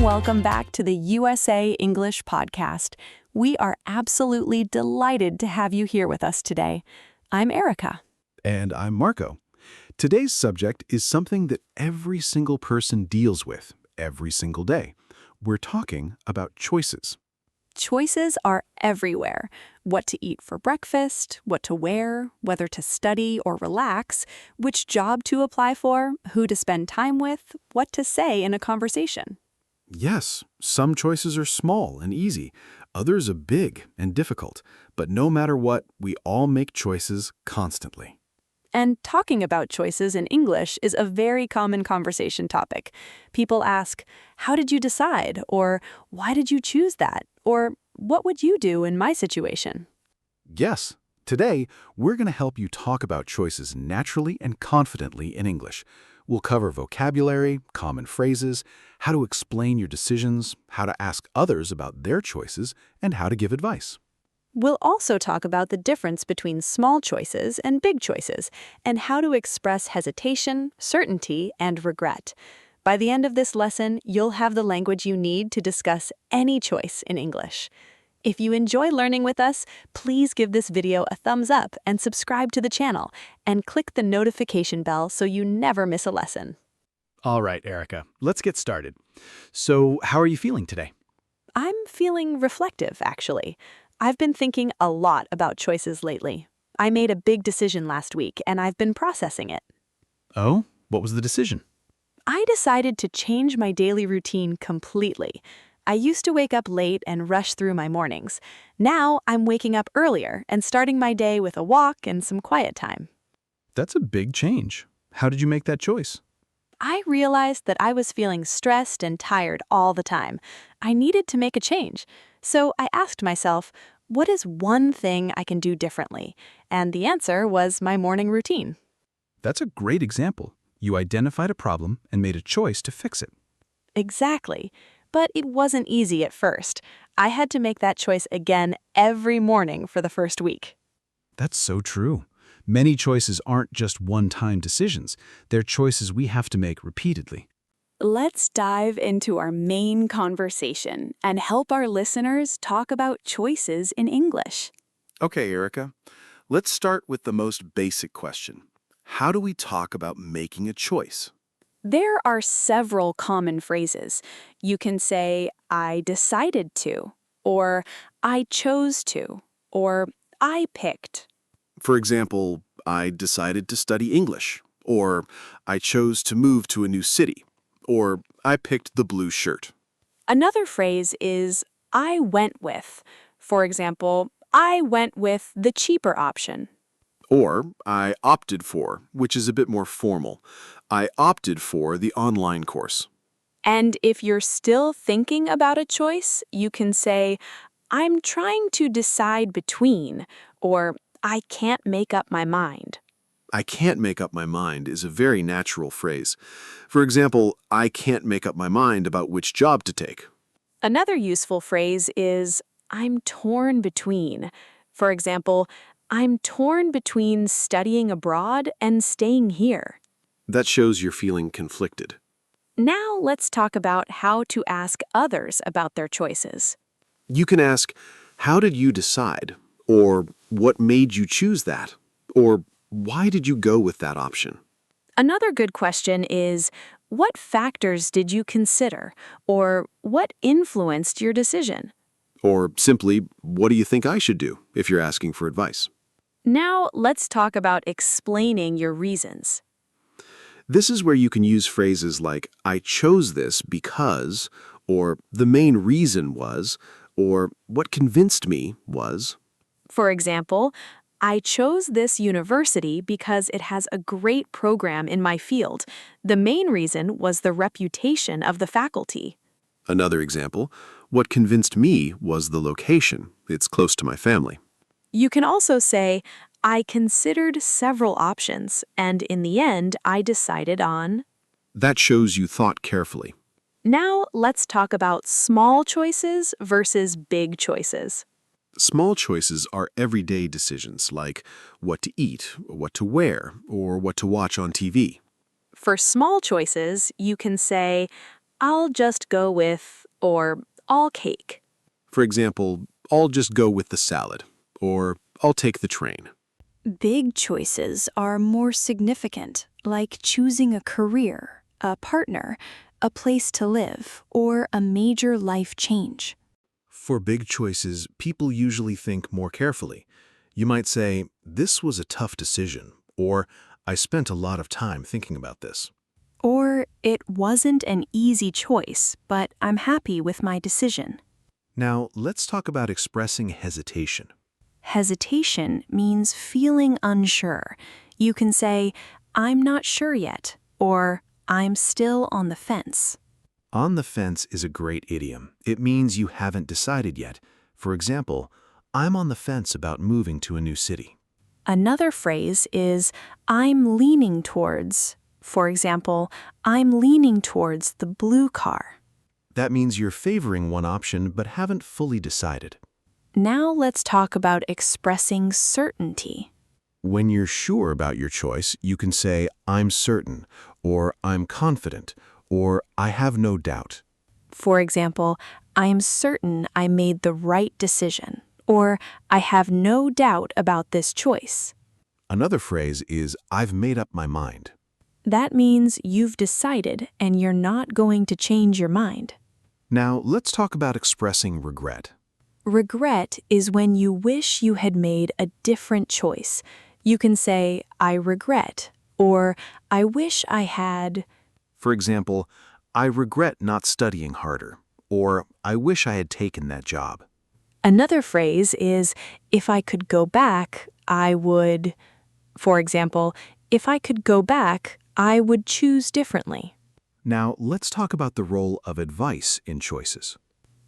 welcome back to the USA English Podcast. We are absolutely delighted to have you here with us today. I'm Erica. And I'm Marco. Today's subject is something that every single person deals with every single day. We're talking about choices. Choices are everywhere. What to eat for breakfast, what to wear, whether to study or relax, which job to apply for, who to spend time with, what to say in a conversation. Yes, some choices are small and easy, others are big and difficult. But no matter what, we all make choices constantly. And talking about choices in English is a very common conversation topic. People ask, how did you decide? Or why did you choose that? Or what would you do in my situation? Yes, today we're going to help you talk about choices naturally and confidently in English. We'll cover vocabulary, common phrases, how to explain your decisions, how to ask others about their choices, and how to give advice. We'll also talk about the difference between small choices and big choices, and how to express hesitation, certainty, and regret. By the end of this lesson, you'll have the language you need to discuss any choice in English. If you enjoy learning with us, please give this video a thumbs up and subscribe to the channel, and click the notification bell so you never miss a lesson. All right, Erica, let's get started. So, how are you feeling today? I'm feeling reflective, actually. I've been thinking a lot about choices lately. I made a big decision last week, and I've been processing it. Oh, what was the decision? I decided to change my daily routine completely. I used to wake up late and rush through my mornings. Now I'm waking up earlier and starting my day with a walk and some quiet time. That's a big change. How did you make that choice? I realized that I was feeling stressed and tired all the time. I needed to make a change. So I asked myself, what is one thing I can do differently? And the answer was my morning routine. That's a great example. You identified a problem and made a choice to fix it. Exactly. But it wasn't easy at first. I had to make that choice again every morning for the first week. That's so true. Many choices aren't just one-time decisions. They're choices we have to make repeatedly. Let's dive into our main conversation and help our listeners talk about choices in English. Okay, Erica, let's start with the most basic question. How do we talk about making a choice? There are several common phrases. You can say, I decided to, or I chose to, or I picked. For example, I decided to study English, or I chose to move to a new city, or I picked the blue shirt. Another phrase is, I went with. For example, I went with the cheaper option. Or I opted for, which is a bit more formal. I opted for the online course. And if you're still thinking about a choice, you can say, I'm trying to decide between, or I can't make up my mind. I can't make up my mind is a very natural phrase. For example, I can't make up my mind about which job to take. Another useful phrase is, I'm torn between. For example, I'm torn between studying abroad and staying here. That shows you're feeling conflicted. Now let's talk about how to ask others about their choices. You can ask, how did you decide? Or what made you choose that? Or why did you go with that option? Another good question is, what factors did you consider? Or what influenced your decision? Or simply, what do you think I should do if you're asking for advice? Now let's talk about explaining your reasons. This is where you can use phrases like, I chose this because, or the main reason was, or what convinced me was. For example, I chose this university because it has a great program in my field. The main reason was the reputation of the faculty. Another example, what convinced me was the location. It's close to my family. You can also say, I considered several options, and in the end, I decided on. That shows you thought carefully. Now, let's talk about small choices versus big choices. Small choices are everyday decisions like what to eat, what to wear, or what to watch on TV. For small choices, you can say, I'll just go with, or all cake. For example, I'll just go with the salad, or I'll take the train. Big choices are more significant, like choosing a career, a partner, a place to live, or a major life change. For big choices, people usually think more carefully. You might say, "This was a tough decision," or "I spent a lot of time thinking about this." Or, it wasn't an easy choice, but I'm happy with my decision. Now, let's talk about expressing hesitation. Hesitation means feeling unsure. You can say, I'm not sure yet, or I'm still on the fence. On the fence is a great idiom. It means you haven't decided yet. For example, I'm on the fence about moving to a new city. Another phrase is, I'm leaning towards. For example, I'm leaning towards the blue car. That means you're favoring one option but haven't fully decided. Now let's talk about expressing certainty. When you're sure about your choice, you can say, "I'm certain," or "I'm confident," or "I have no doubt." For example, I am certain I made the right decision, or I have no doubt about this choice. Another phrase is, "I've made up my mind." That means you've decided and you're not going to change your mind. Now, let's talk about expressing regret. Regret is when you wish you had made a different choice. You can say, I regret, or I wish I had. For example, "I regret not studying harder," or "I wish I had taken that job." Another phrase is, if I could go back, I would. For example, if I could go back, I would choose differently. Now, let's talk about the role of advice in choices.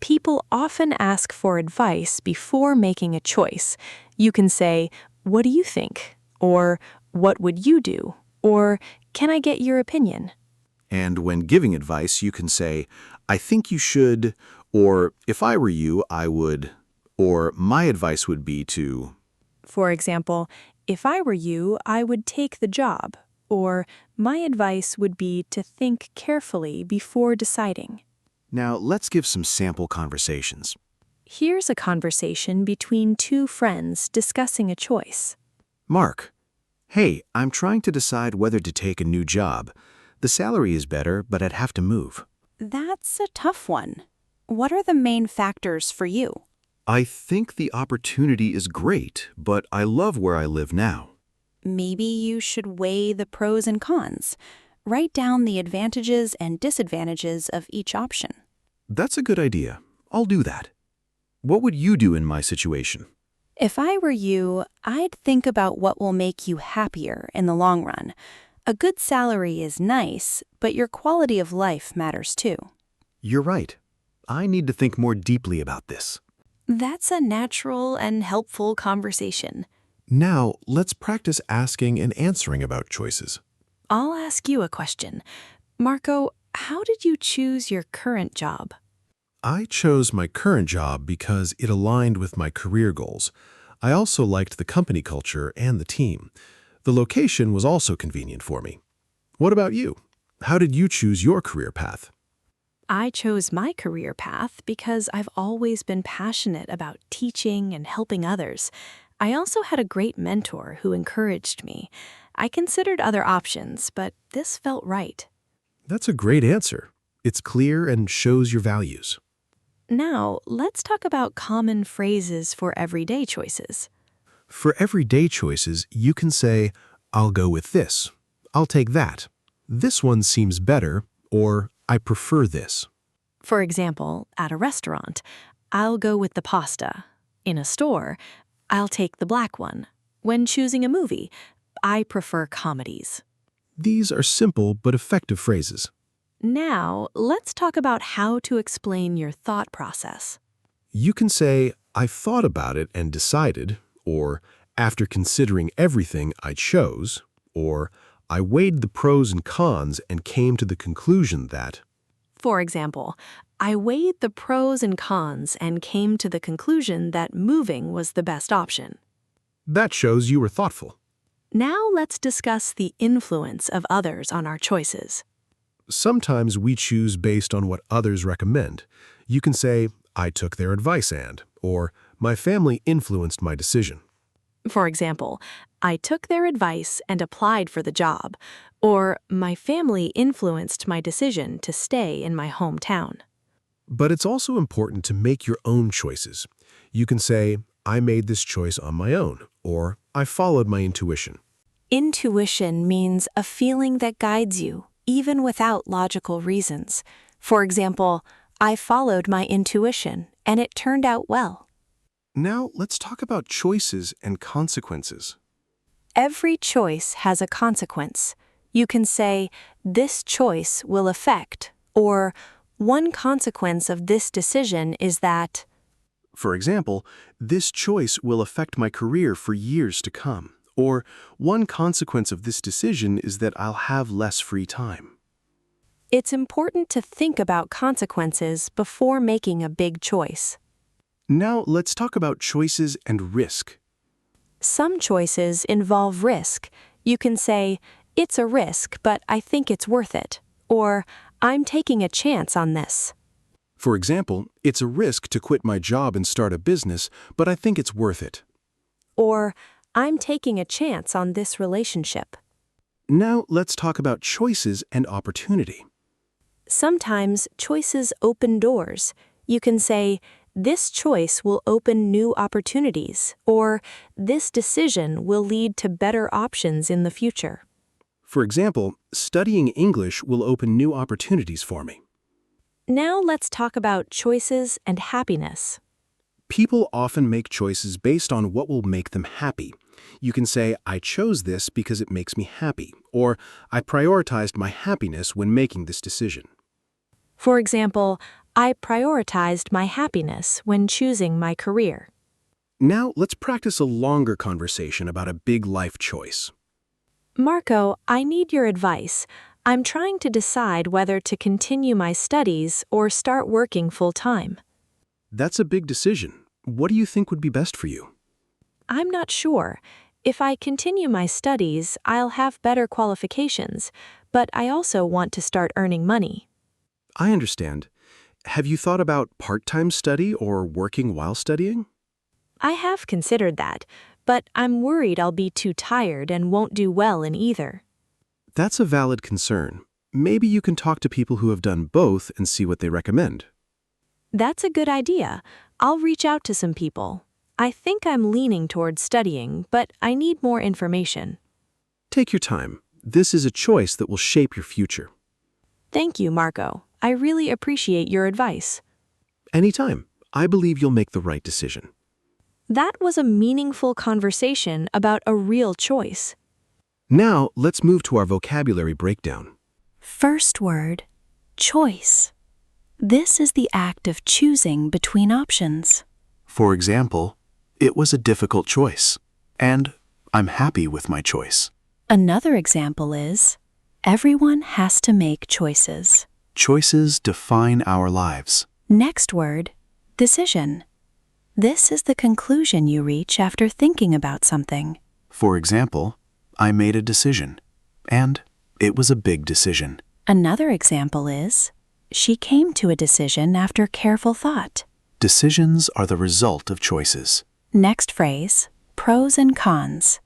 People often ask for advice before making a choice. You can say, what do you think? Or, what would you do? Or, can I get your opinion? And when giving advice, you can say, "I think you should," or "If I were you, I would," or "My advice would be to." For example, if I were you, I would take the job. Or, my advice would be to think carefully before deciding. Now, let's give some sample conversations. Here's a conversation between two friends discussing a choice. Mark: "Hey, I'm trying to decide whether to take a new job. The salary is better, but I'd have to move." That's a tough one. What are the main factors for you? "I think the opportunity is great, but I love where I live now." Maybe you should weigh the pros and cons. Write down the advantages and disadvantages of each option. That's a good idea. I'll do that. What would you do in my situation? If I were you, I'd think about what will make you happier in the long run. A good salary is nice, but your quality of life matters too. You're right. I need to think more deeply about this. That's a natural and helpful conversation. Now, let's practice asking and answering about choices. I'll ask you a question. Marco, how did you choose your current job? I chose my current job because it aligned with my career goals. I also liked the company culture and the team. The location was also convenient for me. What about you? How did you choose your career path? I chose my career path because I've always been passionate about teaching and helping others. I also had a great mentor who encouraged me. I considered other options, but this felt right. That's a great answer. It's clear and shows your values. Now, let's talk about common phrases for everyday choices. For everyday choices, you can say, "I'll go with this," "I'll take that," "This one seems better," or "I prefer this." For example, at a restaurant, I'll go with the pasta. In a store, I'll take the black one. When choosing a movie, I prefer comedies. These are simple but effective phrases. Now, let's talk about how to explain your thought process. You can say, "I thought about it and decided," or "After considering everything, I chose," or "I weighed the pros and cons and came to the conclusion that." For example, I weighed the pros and cons and came to the conclusion that moving was the best option. That shows you were thoughtful. Now let's discuss the influence of others on our choices. Sometimes we choose based on what others recommend. You can say, I took their advice or my family influenced my decision. For example, I took their advice and applied for the job, or my family influenced my decision to stay in my hometown. But it's also important to make your own choices. You can say, I made this choice on my own, or I followed my intuition. Intuition means a feeling that guides you, even without logical reasons. For example, I followed my intuition, and it turned out well. Now, let's talk about choices and consequences. Every choice has a consequence. You can say, this choice will affect, or one consequence of this decision is that. For example, this choice will affect my career for years to come. Or one consequence of this decision is that I'll have less free time. It's important to think about consequences before making a big choice. Now, let's talk about choices and risk. Some choices involve risk. You can say, it's a risk, but I think it's worth it. Or, I'm taking a chance on this. For example, it's a risk to quit my job and start a business, but I think it's worth it. Or, I'm taking a chance on this relationship. Now, let's talk about choices and opportunity. Sometimes choices open doors. You can say, this choice will open new opportunities, or this decision will lead to better options in the future. For example, studying English will open new opportunities for me. Now let's talk about choices and happiness. People often make choices based on what will make them happy. You can say, I chose this because it makes me happy, or I prioritized my happiness when making this decision. For example, I prioritized my happiness when choosing my career. Now, let's practice a longer conversation about a big life choice. Marco, I need your advice. I'm trying to decide whether to continue my studies or start working full-time. That's a big decision. What do you think would be best for you? I'm not sure. If I continue my studies, I'll have better qualifications, but I also want to start earning money. I understand. Have you thought about part-time study or working while studying? I have considered that, but I'm worried I'll be too tired and won't do well in either. That's a valid concern. Maybe you can talk to people who have done both and see what they recommend. That's a good idea. I'll reach out to some people. I think I'm leaning towards studying, but I need more information. Take your time. This is a choice that will shape your future. Thank you, Marco. I really appreciate your advice. Anytime. I believe you'll make the right decision. That was a meaningful conversation about a real choice. Now, let's move to our vocabulary breakdown. First word, choice. This is the act of choosing between options. For example, it was a difficult choice, and I'm happy with my choice. Another example is, everyone has to make choices. Choices define our lives. Next word, decision. This is the conclusion you reach after thinking about something. For example, I made a decision, and it was a big decision. Another example is, she came to a decision after careful thought. Decisions are the result of choices. Next phrase, pros and cons.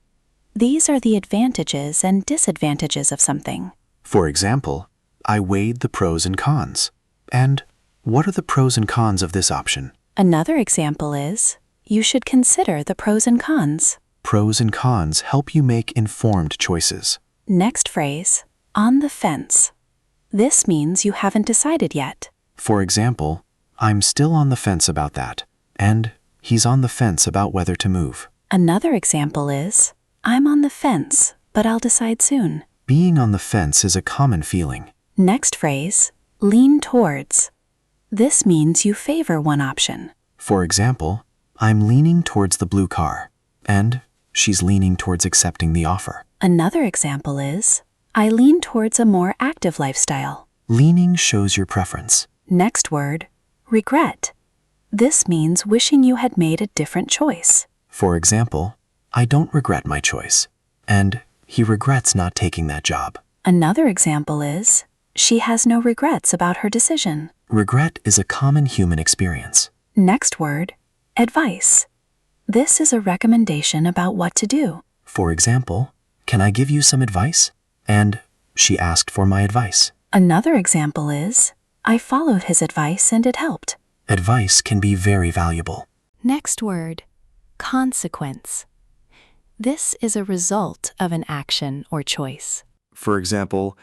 These are the advantages and disadvantages of something. For example, I weighed the pros and cons. And what are the pros and cons of this option? Another example is, you should consider the pros and cons. Pros and cons help you make informed choices. Next phrase, on the fence. This means you haven't decided yet. For example, I'm still on the fence about that, and he's on the fence about whether to move. Another example is, I'm on the fence, but I'll decide soon. Being on the fence is a common feeling. Next phrase, lean towards. This means you favor one option. For example, I'm leaning towards the blue car, and she's leaning towards accepting the offer. Another example is, I lean towards a more active lifestyle. Leaning shows your preference. Next word, regret. This means wishing you had made a different choice. For example, I don't regret my choice, and he regrets not taking that job. Another example is, She has no regrets about her decision. Regret is a common human experience. Next word, advice. This is a recommendation about what to do. For example, can I give you some advice? And she asked for my advice. Another example is, I followed his advice and it helped. Advice can be very valuable. Next word, consequence. This is a result of an action or choice. For example,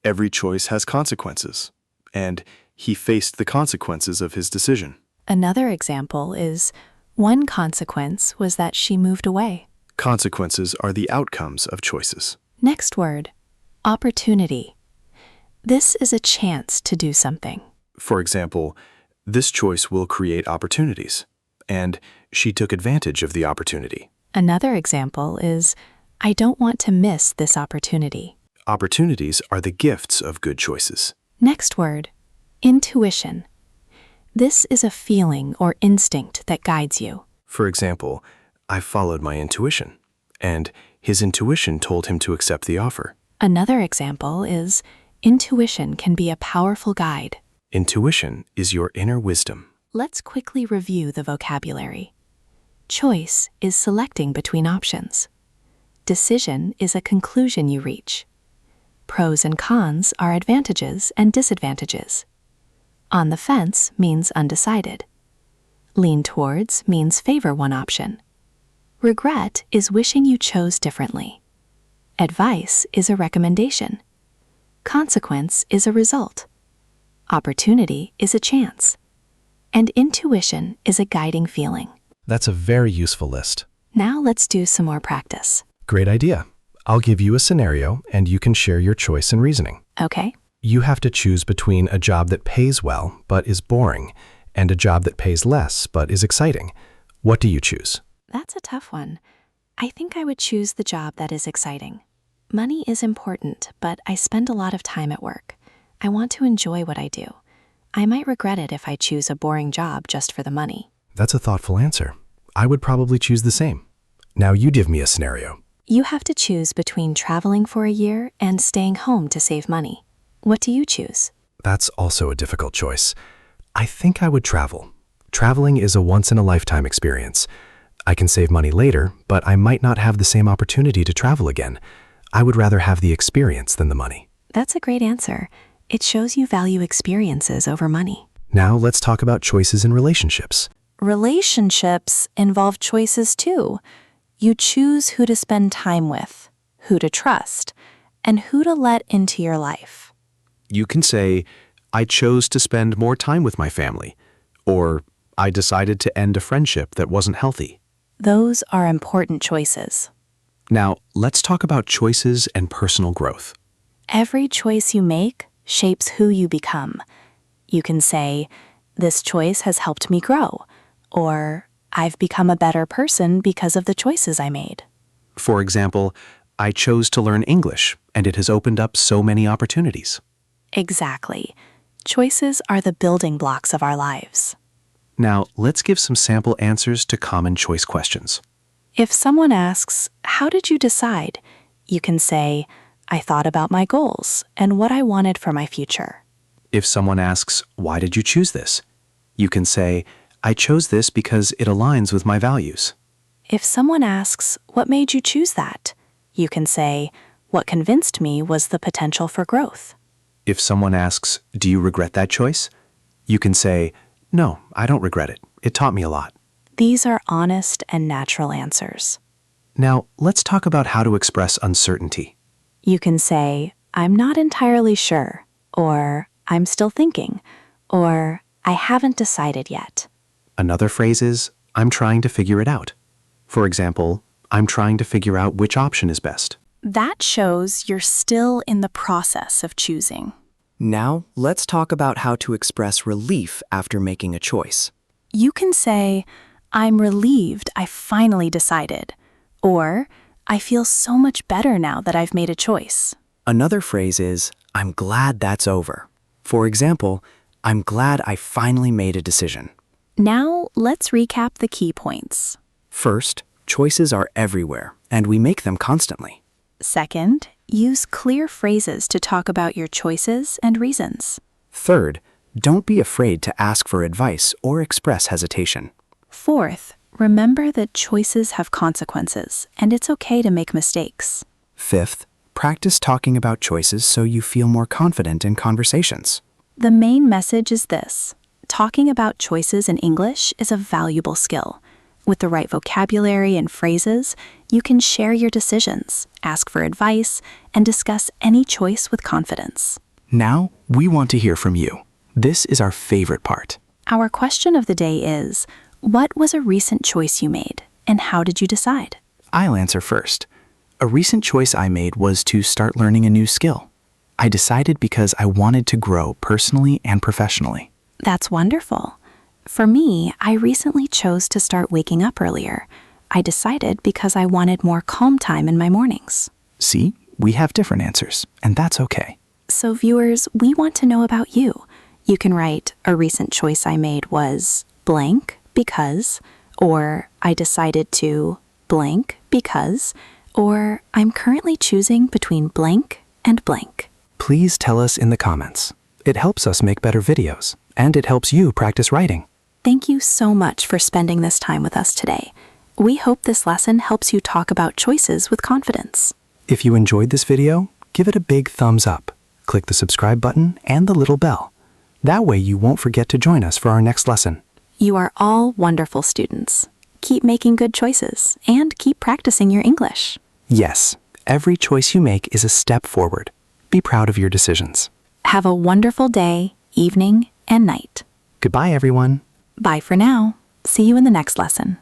every choice has consequences, and he faced the consequences of his decision. Another example is, one consequence was that she moved away. Consequences are the outcomes of choices. Next word, opportunity. This is a chance to do something. For example, this choice will create opportunities, and she took advantage of the opportunity. Another example is, I don't want to miss this opportunity. Opportunities are the gifts of good choices. Next word, intuition. This is a feeling or instinct that guides you. For example, I followed my intuition, and his intuition told him to accept the offer. Another example is, intuition can be a powerful guide. Intuition is your inner wisdom. Let's quickly review the vocabulary. Choice is selecting between options. Decision is a conclusion you reach. Pros and cons are advantages and disadvantages. On the fence means undecided. Lean towards means favor one option. Regret is wishing you chose differently. Advice is a recommendation. Consequence is a result. Opportunity is a chance. And intuition is a guiding feeling. That's a very useful list. Now let's do some more practice. Great idea. I'll give you a scenario and you can share your choice and reasoning. Okay? You have to choose between a job that pays well but is boring and a job that pays less but is exciting. What do you choose? That's a tough one. I think I would choose the job that is exciting. Money is important, but I spend a lot of time at work. I want to enjoy what I do. I might regret it if I choose a boring job just for the money. That's a thoughtful answer. I would probably choose the same. Now you give me a scenario. You have to choose between traveling for a year and staying home to save money. What do you choose? That's also a difficult choice. I think I would travel. Traveling is a once-in-a-lifetime experience. I can save money later, but I might not have the same opportunity to travel again. I would rather have the experience than the money. That's a great answer. It shows you value experiences over money. Now let's talk about choices in relationships. Relationships involve choices too. You choose who to spend time with, who to trust, and who to let into your life. You can say, I chose to spend more time with my family, or I decided to end a friendship that wasn't healthy. Those are important choices. Now, let's talk about choices and personal growth. Every choice you make shapes who you become. You can say, this choice has helped me grow, or I've become a better person because of the choices I made. For example, I chose to learn English, and it has opened up so many opportunities. Exactly. Choices are the building blocks of our lives. Now, let's give some sample answers to common choice questions. If someone asks, how did you decide? You can say, I thought about my goals and what I wanted for my future. If someone asks, why did you choose this? You can say, I chose this because it aligns with my values. If someone asks, what made you choose that? You can say, what convinced me was the potential for growth. If someone asks, do you regret that choice? You can say, no, I don't regret it. It taught me a lot. These are honest and natural answers. Now, let's talk about how to express uncertainty. You can say, I'm not entirely sure, or I'm still thinking, or I haven't decided yet. Another phrase is, I'm trying to figure it out. For example, I'm trying to figure out which option is best. That shows you're still in the process of choosing. Now, let's talk about how to express relief after making a choice. You can say, I'm relieved I finally decided, or I feel so much better now that I've made a choice. Another phrase is, I'm glad that's over. For example, I'm glad I finally made a decision. Now, let's recap the key points. First, choices are everywhere, and we make them constantly. Second, Use clear phrases to talk about your choices and reasons. Third, don't be afraid to ask for advice or express hesitation. Fourth, remember that choices have consequences, and it's okay to make mistakes. Fifth, practice talking about choices so you feel more confident in conversations. The main message is this: talking about choices in English is a valuable skill. With the right vocabulary and phrases, you can share your decisions, ask for advice, and discuss any choice with confidence. Now, we want to hear from you. This is our favorite part. Our question of the day is, what was a recent choice you made, and how did you decide? I'll answer first. A recent choice I made was to start learning a new skill. I decided because I wanted to grow personally and professionally. That's wonderful. For me, I recently chose to start waking up earlier. I decided because I wanted more calm time in my mornings. See, we have different answers, and that's okay. So viewers, we want to know about you. You can write, a recent choice I made was blank because, or I decided to blank because, or I'm currently choosing between blank and blank. Please tell us in the comments. It helps us make better videos, and it helps you practice writing. Thank you so much for spending this time with us today. We hope this lesson helps you talk about choices with confidence. If you enjoyed this video, give it a big thumbs up. Click the subscribe button and the little bell. That way you won't forget to join us for our next lesson. You are all wonderful students. Keep making good choices and keep practicing your English. Yes, every choice you make is a step forward. Be proud of your decisions. Have a wonderful day, evening, and night. Goodbye, everyone. Bye for now. See you in the next lesson.